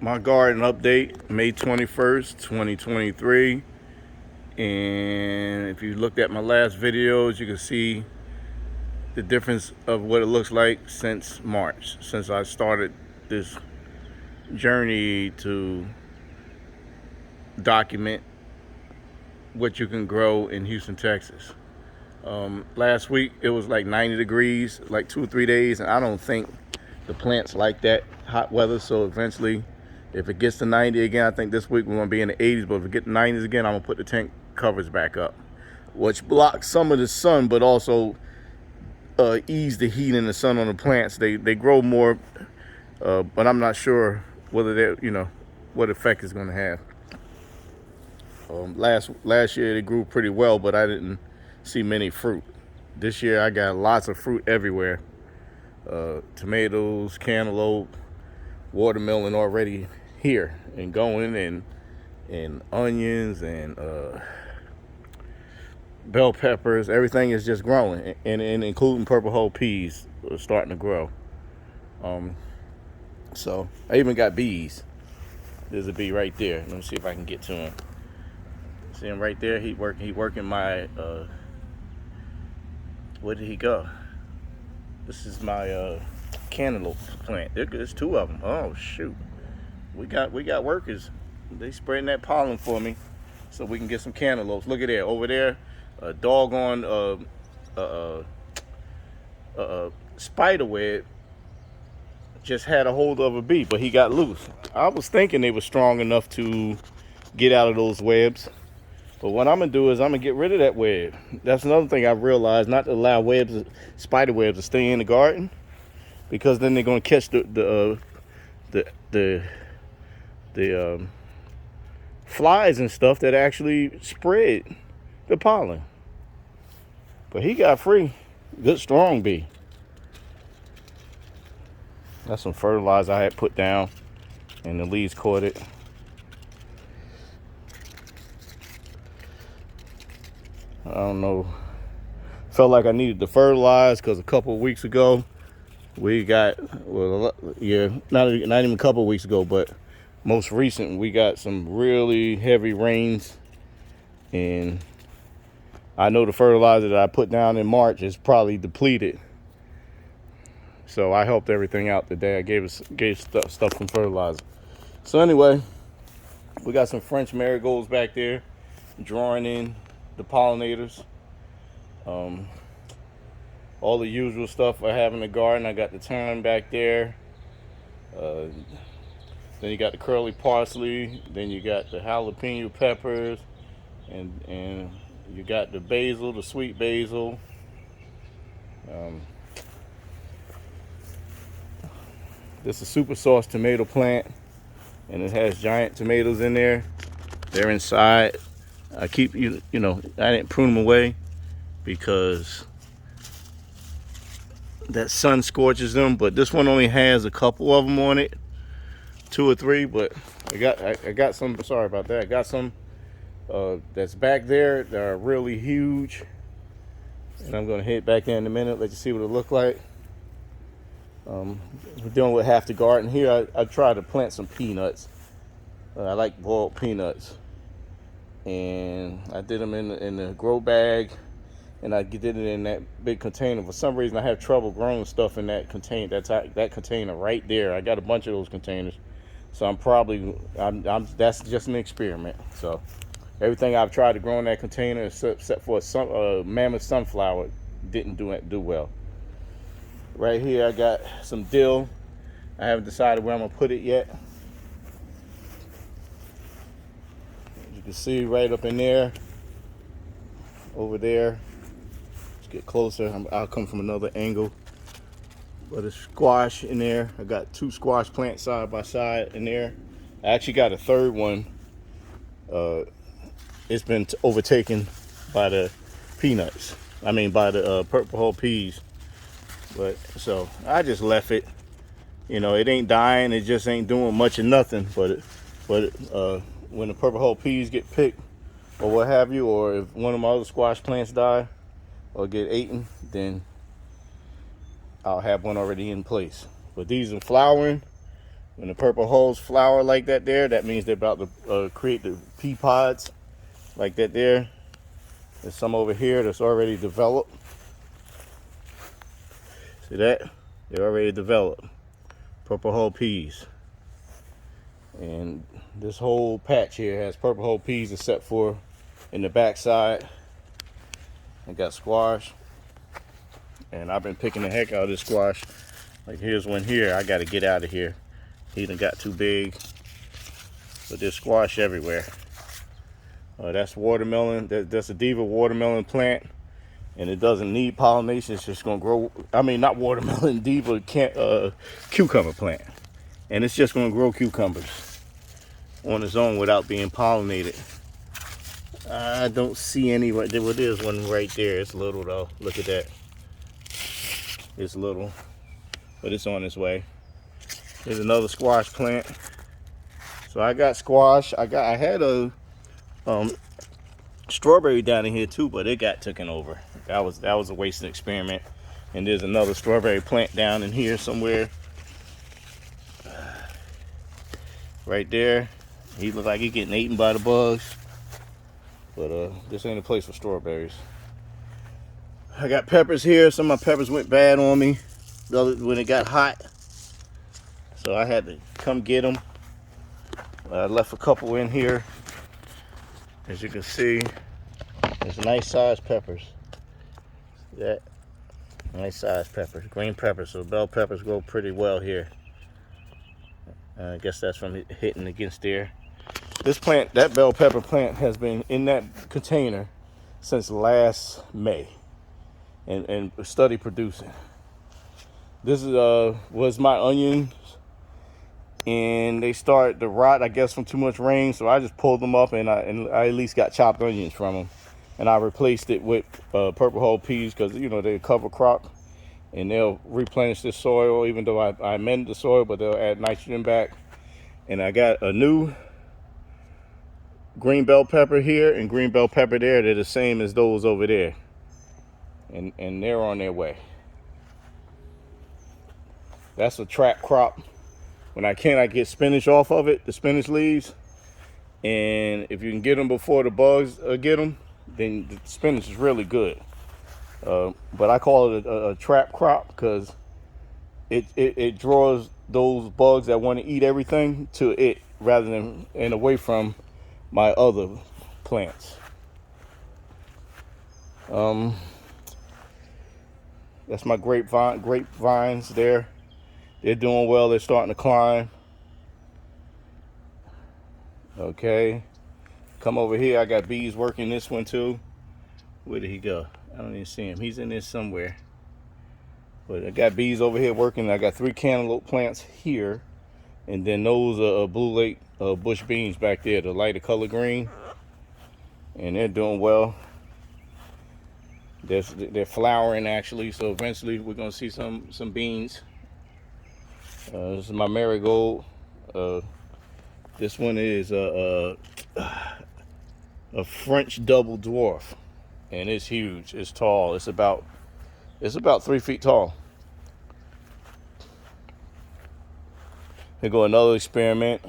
My garden update, May 21st, 2023. And if you looked at my last videos, you can see the difference of what it looks like since March, since I started this journey to document what you can grow in Houston, Texas. Last week it was like 90 degrees, like 2 or 3 days, and I don't think the plants like that hot weather. So eventually, if it gets to 90 again, I think this week we're gonna be in the 80s. But if it gets to 90s again, I'm gonna put the tent covers back up, which blocks some of the sun, but also ease the heat in the sun on the plants. They grow more, but I'm not sure whether they, what effect it's gonna have. Last year they grew pretty well, but I didn't see many fruit. This year I got lots of fruit everywhere. Tomatoes, cantaloupe, watermelon already here and going, and onions and bell peppers. Everything is just growing, and including purple hull peas are starting to grow. So I even got bees. There's a bee right there. Let me see if I can get to him. See him right there? He working my where did he go? This is my cantaloupe plant. There's two of them. Oh shoot. We got workers. They spreading that pollen for me so we can get some cantaloupes. Look at there. Over there, a doggone spider web just had a hold of a bee, but he got loose. I was thinking they were strong enough to get out of those webs. But what I'm gonna do is I'm gonna get rid of that web. That's another thing I've realized, not to allow spider webs to stay in the garden, because then they're gonna catch the flies and stuff that actually spread the pollen. But he got free. Good strong bee. That's some fertilizer I had put down, and the leaves caught it. I don't know. Felt like I needed to fertilize because a couple of weeks ago we got, not even a couple of weeks ago, but most recent we got some really heavy rains, and I know the fertilizer that I put down in March is probably depleted. So I helped everything out today. I gave stuff from fertilizer. So anyway, we got some French marigolds back there drawing in the pollinators. All the usual stuff I have in the garden. I got the thyme back there. Then you got the curly parsley. Then you got the jalapeno peppers, and you got the basil, the sweet basil. This is a super sauce tomato plant, and it has giant tomatoes in there. They're inside. I keep, I didn't prune them away because that sun scorches them, but this one only has a couple of them on it, 2 or 3, but I got some, sorry about that. I got some that's back there that are really huge, and I'm gonna head back there in a minute, let you see what it look like. We're dealing with half the garden here. I tried to plant some peanuts. I like boiled peanuts. And I did them in the grow bag, and I did it in that big container. For some reason, I have trouble growing stuff in that container. That container right there. I got a bunch of those containers, so that's just an experiment. So everything I've tried to grow in that container, except for a mammoth sunflower, didn't do well. Right here, I got some dill. I haven't decided where I'm gonna put it yet. You can see right up in there, over there. Let's get closer. I'll come from another angle. But a squash in there. I got 2 squash plants side by side in there. I actually got a third one. It's been overtaken by the peanuts. By the purple hull peas. But so I just left it. It ain't dying. It just ain't doing much of nothing. But when the purple hull peas get picked or what have you, or if one of my other squash plants die or get eaten, then I'll have one already in place. But these are flowering. When the purple hulls flower like that there, that means they're about to create the pea pods like that there. There's some over here that's already developed. See that? They're already developed. Purple hull peas. And this whole patch here has purple hull peas except for in the back side. I got squash. And I've been picking the heck out of this squash. Like here's one here. I got to get out of here. He done got too big. But there's squash everywhere. That's watermelon. That's a diva watermelon plant. And it doesn't need pollination. It's just going to grow. I mean, not watermelon, diva cucumber plant. And it's just going to grow cucumbers on its own without being pollinated. I don't see any. Well, there's one right there. It's little though. Look at that. It's little, but it's on its way. There's another squash plant. So I got squash. I had a strawberry down in here too, but it got taken over. That was a wasted experiment. And there's another strawberry plant down in here somewhere. Right there. He looked like he's getting eaten by the bugs. But this ain't a place for strawberries. I got peppers here. Some of my peppers went bad on me when it got hot. So I had to come get them. I left a couple in here. As you can see, there's nice sized peppers. See that? Nice sized peppers. Green peppers. So bell peppers grow pretty well here. I guess that's from hitting against there. This plant, that bell pepper plant, has been in that container since last May and study producing. This is was my onions, and they started to rot, I guess, from too much rain. So I just pulled them up, and I at least got chopped onions from them, and I replaced it with purple hull peas because you know they're cover crop, and they'll replenish this soil. Even though I amended the soil, but they'll add nitrogen back. And I got a new green bell pepper here and green bell pepper there. They're the same as those over there, and they're on their way. That's a trap crop. When I can, I get spinach off of it, the spinach leaves, and if you can get them before the bugs get them, then the spinach is really good. But I call it a trap crop because it draws those bugs that want to eat everything to it rather than and away from my other plants. That's my grapevines there. They're doing well. They're starting to climb. Okay. Come over here. I got bees working this one too. Where did he go? I don't even see him. He's in there somewhere. But I got bees over here working. I got 3 cantaloupe plants here. And then those are Blue Lake bush beans back there, the lighter color green. And they're doing well. They're flowering actually, so eventually we're gonna see some beans. This is my marigold. This one is a French double dwarf, and it's huge. It's tall. It's about 3 feet tall. Here go another experiment.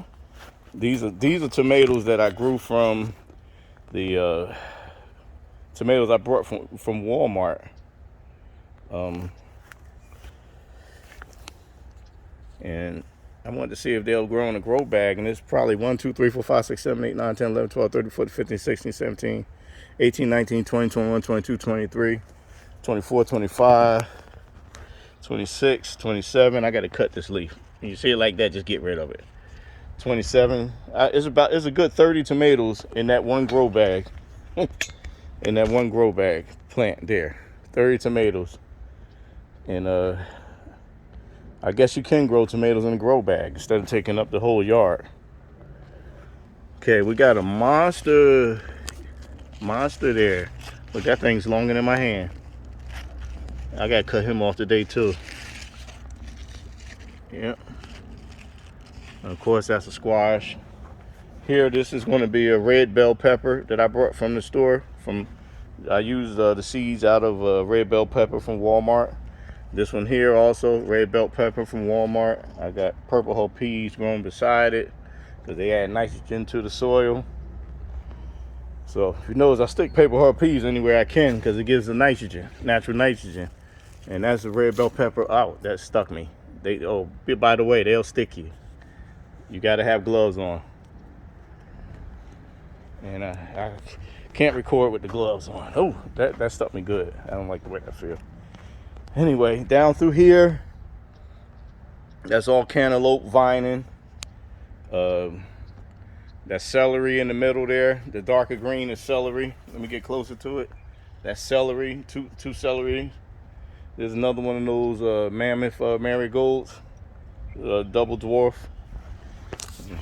These are tomatoes that I grew from the tomatoes I brought from Walmart. And I wanted to see if they'll grow in a grow bag. And it's probably 1, 2, 3, 4, 5, 6, 7, 8, 9, 10, 11, 12, 13, 14, 15, 16, 17, 18, 19, 20, 21, 22, 23, 24, 25, 26, 27. I got to cut this leaf. When you see it like that, just get rid of it. 27. It's a good 30 tomatoes in that one grow bag. In that one grow bag plant there. 30 tomatoes. And I guess you can grow tomatoes in a grow bag instead of taking up the whole yard. Okay, we got a monster there. Look, that thing's longer than my hand. I gotta cut him off today too. Yep. And of course, that's a squash. Here, this is going to be a red bell pepper that I brought from the store. I used the seeds out of red bell pepper from Walmart. This one here also, red bell pepper from Walmart. I got purple hull peas growing beside it because they add nitrogen to the soil. So if you notice, I stick purple hull peas anywhere I can because it gives the nitrogen, natural nitrogen. And that's the red bell pepper. Oh, that stuck me. Oh, by the way, they'll stick you. You got to have gloves on. And I can't record with the gloves on. Oh, that stuck me good. I don't like the way I feel. Anyway, down through here, that's all cantaloupe vining. That's celery in the middle there. The darker green is celery. Let me get closer to it. That's celery, two celery. There's another one of those mammoth marigolds, double dwarf.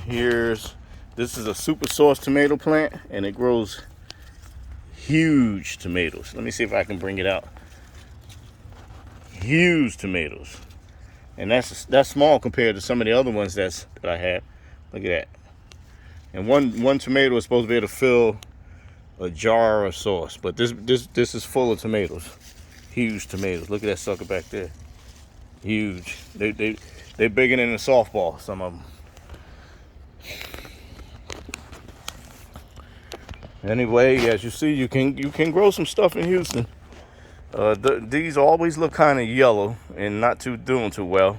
And this is a super sauce tomato plant, and it grows huge tomatoes. Let me see if I can bring it out. Huge tomatoes, and that's small compared to some of the other ones that I had. Look at that. And one tomato is supposed to be able to fill a jar of sauce, but this is full of tomatoes. Huge tomatoes. Look at that sucker back there. Huge. They're bigger than a softball, some of them. Anyway, as you see, you can grow some stuff in Houston. These always look kind of yellow and not doing too well.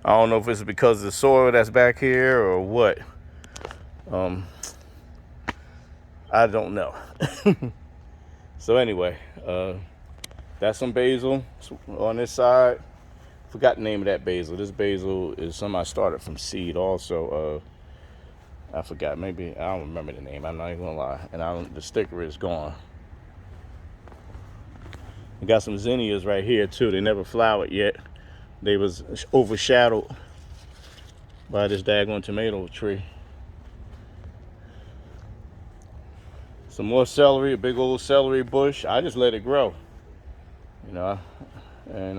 I don't know if it's because of the soil that's back here or what. I don't know. So anyway, that's some basil on this side. Forgot the name of that basil. This basil is some I started from seed also. I forgot. Maybe I don't remember the name. I'm not even gonna lie. And the sticker is gone. We got some zinnias right here too. They never flowered yet. They was overshadowed by this daggone tomato tree. Some more celery, a big old celery bush. I just let it grow, you know, and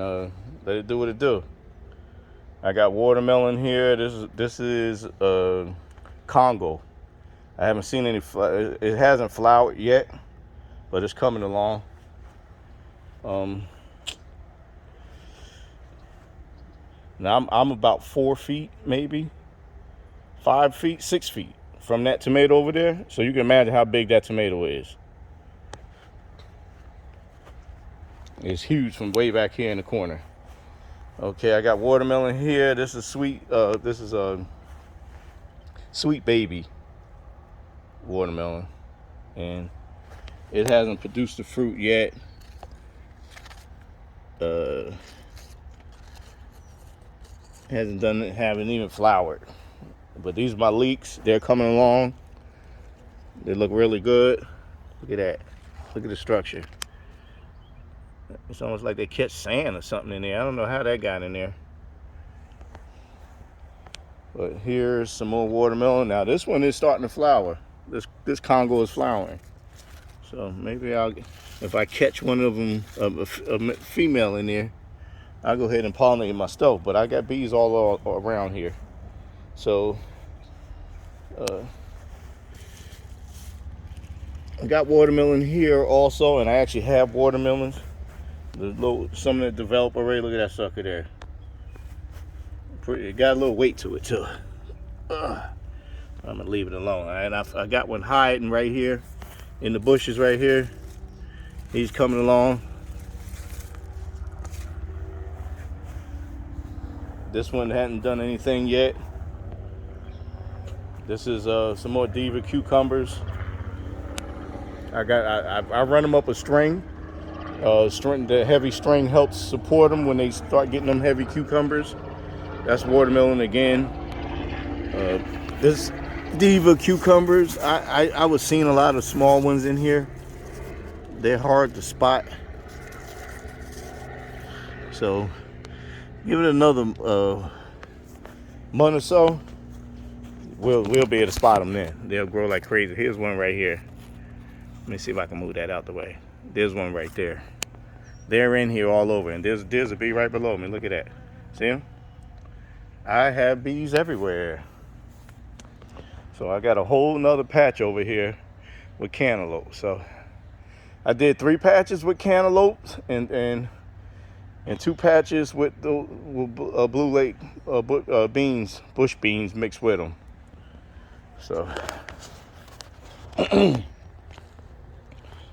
let it do what it do. I got watermelon here. This is Congo. I haven't seen any. It hasn't flowered yet, but it's coming along. Now I'm about 4 feet, maybe 5 feet, 6 feet from that tomato over there. So you can imagine how big that tomato is. It's huge from way back here in the corner. Okay, I got watermelon here. This is sweet. This is a sweet baby watermelon, and it hasn't produced the fruit yet. Haven't even flowered. But these are my leeks. They're coming along. They look really good. Look at that. Look at the structure. It's almost like they catch sand or something in there. I don't know how that got in there. But here's some more watermelon. Now this one is starting to flower. This Congo is flowering. So maybe if I catch one of them, a female in there, I'll go ahead and pollinate my stuff. But I got bees all around here. So I got watermelon here also, and I actually have watermelons. Some that develop already. Look at that sucker there. It got a little weight to it too. I'm gonna leave it alone. And I got one hiding right here in the bushes right here. He's coming along. This one hadn't done anything yet. This is some more diva cucumbers. I run them up a string. The heavy string helps support them when they start getting them heavy cucumbers. That's watermelon again. This diva cucumbers, I was seeing a lot of small ones in here. They're hard to spot. So give it another month or so. We'll be able to spot them then. They'll grow like crazy. Here's one right here. Let me see if I can move that out the way. There's one right there. They're in here all over, and there's a bee right below me. Look at that. See them? I have bees everywhere. So I got a whole nother patch over here with cantaloupe. So I did 3 patches with cantaloupes, and and 2 patches with the Blue Lake beans, bush beans mixed with them. So,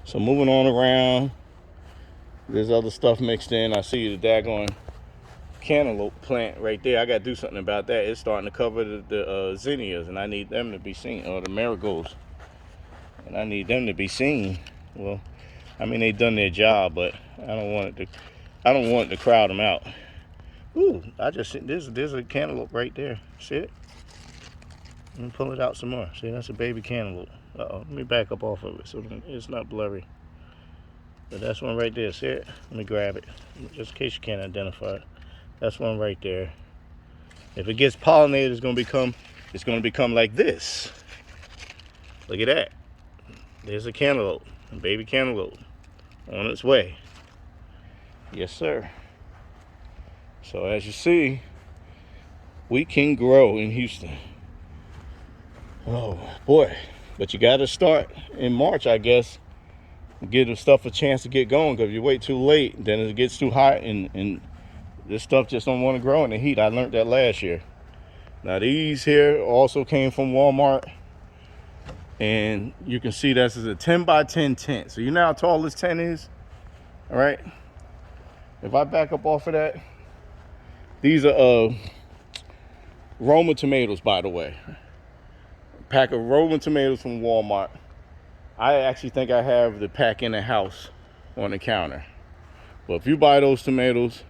so moving on around, there's other stuff mixed in. I see the daggone cantaloupe plant right there. I got to do something about that. It's starting to cover the zinnias, and I need them to be seen, or the marigolds, and I need them to be seen. Well, I mean, they've done their job, but I don't want it to crowd them out. Ooh, there's a cantaloupe right there. See it? Let me pull it out some more. See, that's a baby cantaloupe. Uh-oh, let me back up off of it so it's not blurry. But that's one right there. See it? Let me grab it, just in case you can't identify it. That's one right there. If it gets pollinated, it's gonna become like this. Look at that. There's a cantaloupe, a baby cantaloupe, on its way. Yes, sir. So as you see, we can grow in Houston. Oh boy, but you got to start in March, I guess. Give the stuff a chance to get going, because if you wait too late, then it gets too hot, and this stuff just don't want to grow in the heat. I learned that last year. Now these here also came from Walmart, and you can see this is a 10 by 10 tent. So you know how tall this tent is? All right. If I back up off of that, these are Roma tomatoes, by the way. Pack of Roma tomatoes from Walmart. I actually think I have the pack in the house on the counter. But if you buy those tomatoes,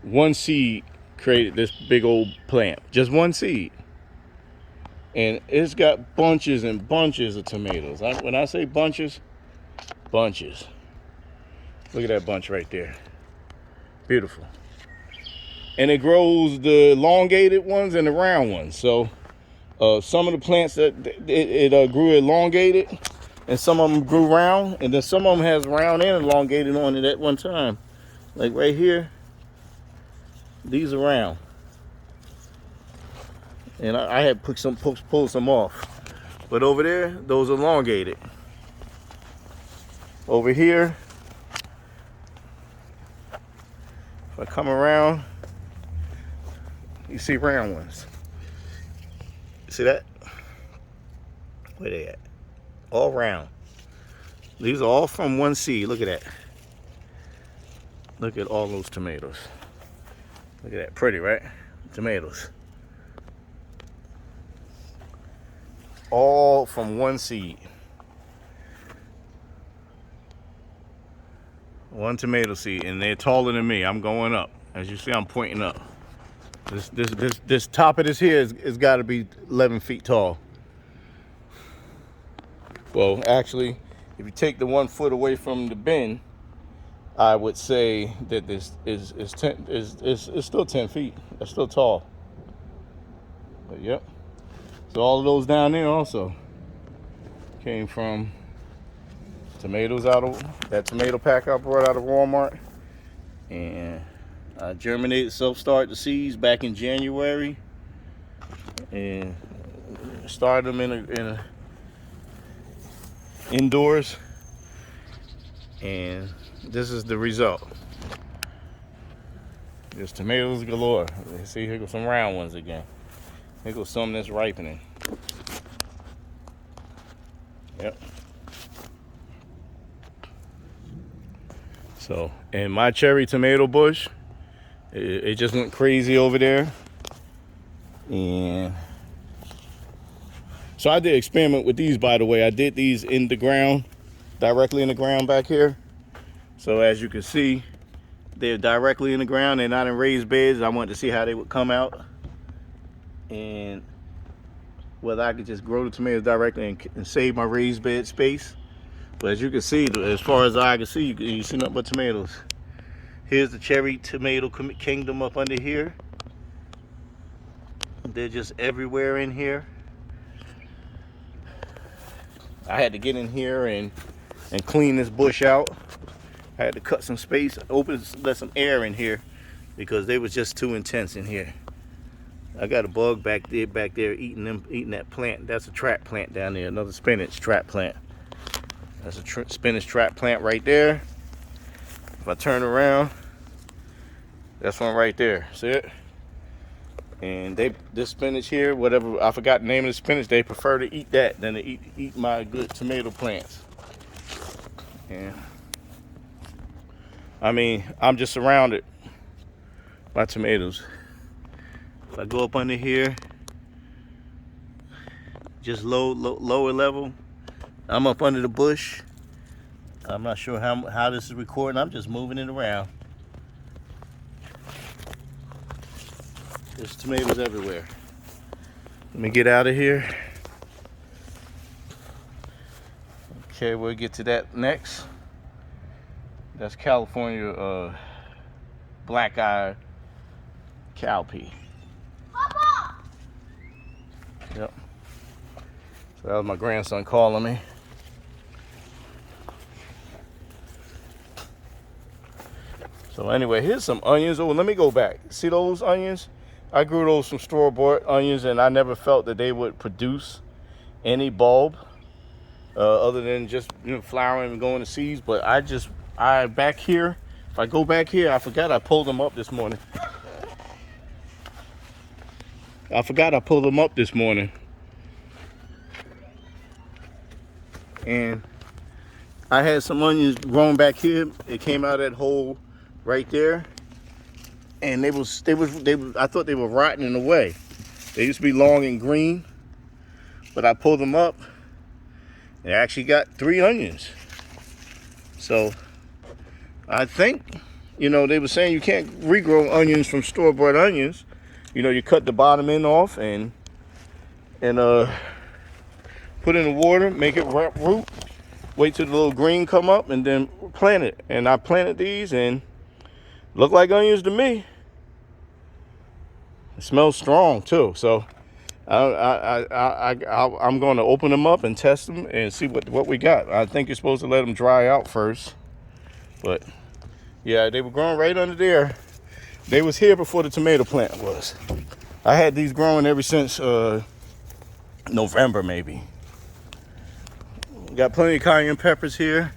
one seed created this big old plant. Just one seed. And it's got bunches and bunches of tomatoes. When I say bunches, bunches. Look at that bunch right there. Beautiful. And it grows the elongated ones and the round ones. So some of the plants that it grew elongated, and some of them grew round, and then some of them has round and elongated on it at one time. Like right here, these are round, and I had pulled some off. But over there, those are elongated. Over here, if I come around, you see round ones. See that? Where they at? All round. These are all from one seed. Look at that. Look at all those tomatoes. Look at that. Pretty, right? Tomatoes. All from one seed. One tomato seed, and they're taller than me. I'm going up. As you see, I'm pointing up. This top of this here is got to be 11 feet tall. Well, actually, if you take the 1 foot away from the bin, I would say that this is still 10 feet. That's still tall. But yep. So all of those down there also came from tomatoes out of that tomato pack I brought out of Walmart, and I germinated, self-started the seeds back in January, and started them in a indoors, and this is the result. There's tomatoes galore. See, here go some round ones again. Here goes some that's ripening. Yep. So, and my cherry tomato bush, it just went crazy over there. And so I did experiment with these, by the way. I did these in the ground, directly in the ground back here. So as you can see, they're directly in the ground. They're not in raised beds. I wanted to see how they would come out, and whether I could just grow the tomatoes directly and save my raised bed space. But as you can see, as far as I can see, you see nothing but tomatoes. Here's the cherry tomato kingdom up under here. They're just everywhere in here. I had to get in here and clean this bush out. I had to cut some space, let some air in here, because they was just too intense in here. I got a bug back there eating that plant. That's a trap plant down there, another spinach trap plant. That's a spinach trap plant right there. If I turn around, That's one right there. See it? And this spinach here, whatever, I forgot the name of the spinach, they prefer to eat that than to eat my good tomato plants. And I mean, I'm just surrounded by tomatoes. If I go up under here, just lower level, I'm up under the bush. I'm not sure how this is recording. I'm just moving it around. There's tomatoes everywhere. Let me get out of here. Okay, we'll get to that next. That's California black eye cowpea. Papa! Yep. So that was my grandson calling me. So anyway, here's some onions. Oh, let me go back. See those onions? I grew those from store-bought onions, and I never felt that they would produce any bulb other than just, you know, flowering and going to seeds. But I back here, if I go back here, I forgot I pulled them up this morning. And I had some onions growing back here. It came out of that hole right there. And they was I thought they were rotting away. They used to be long and green, but I pulled them up and I actually got 3 onions. So I think, you know, they were saying you can't regrow onions from store-bought onions. You know, you cut the bottom end off and put it in the water, make it root, wait till the little green come up, and then plant it. And I planted these and look like onions to me. It smells strong too, so I'm going to open them up and test them and see what we got. I think you're supposed to let them dry out first, but yeah, they were growing right under there. They was here before the tomato plant was. I had these growing ever since November maybe. Got plenty of cayenne peppers here.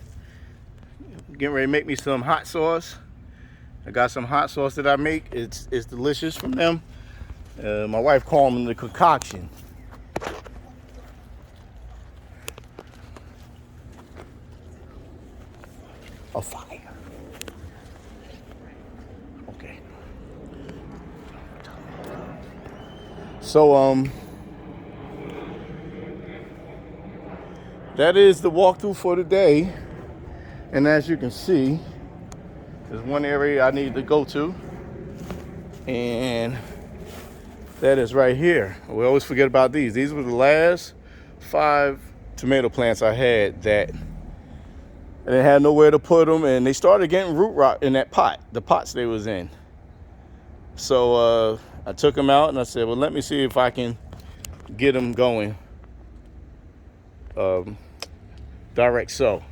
Getting ready to make me some hot sauce. I got some hot sauce that I make. It's delicious from them. My wife called them the concoction. A fire. Okay. So that is the walkthrough for today. And as you can see, there's one area I need to go to, and that is right here. We always forget about these. These were the last 5 tomato plants I had that I didn't have nowhere to put them, and they started getting root rot in that pot, the pots they was in. So I took them out and I said, well, let me see if I can get them going direct sow.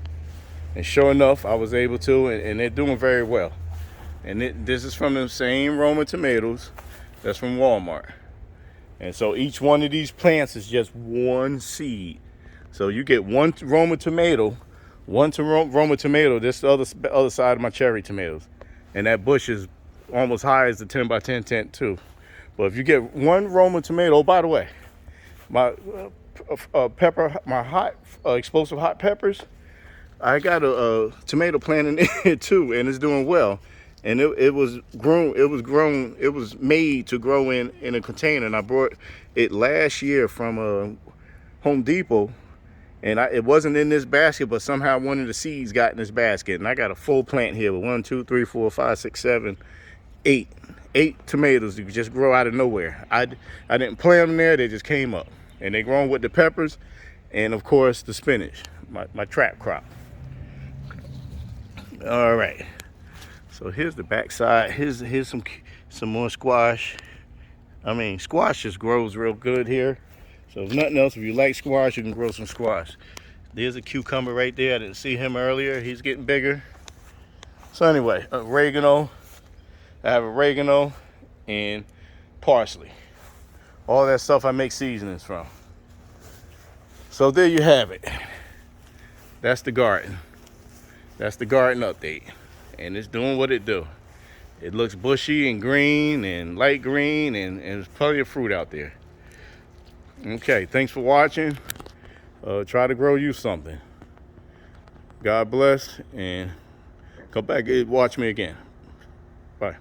And sure enough, I was able to, and they're doing very well. And this is from the same Roma tomatoes that's from Walmart. And so each one of these plants is just one seed. So you get one Roma tomato, this the other side of my cherry tomatoes. And that bush is almost high as the 10 by 10 tent too. But if you get one Roma tomato, oh, by the way, my my hot explosive hot peppers, I got a tomato plant in it too, and it's doing well. And it was made to grow in a container. And I brought it last year from Home Depot, and it wasn't in this basket, but somehow one of the seeds got in this basket. And I got a full plant here with 1, 2, 3, 4, 5, 6, 7, 8 tomatoes that just grow out of nowhere. I didn't plant them there; they just came up, and they grown with the peppers, and of course the spinach, my trap crop. All right, so here's the back side. Here's some more squash. I mean, squash just grows real good here. So if nothing else, if you like squash, you can grow some squash. There's a cucumber right there. I didn't see him earlier. He's getting bigger. So anyway, oregano. I have oregano and parsley. All that stuff I make seasonings from. So there you have it. That's the garden. That's the garden update. And it's doing what it do. It looks bushy and green and light green, and there's plenty of fruit out there. Okay, thanks for watching. Try to grow you something. God bless, and come back and watch me again. Bye.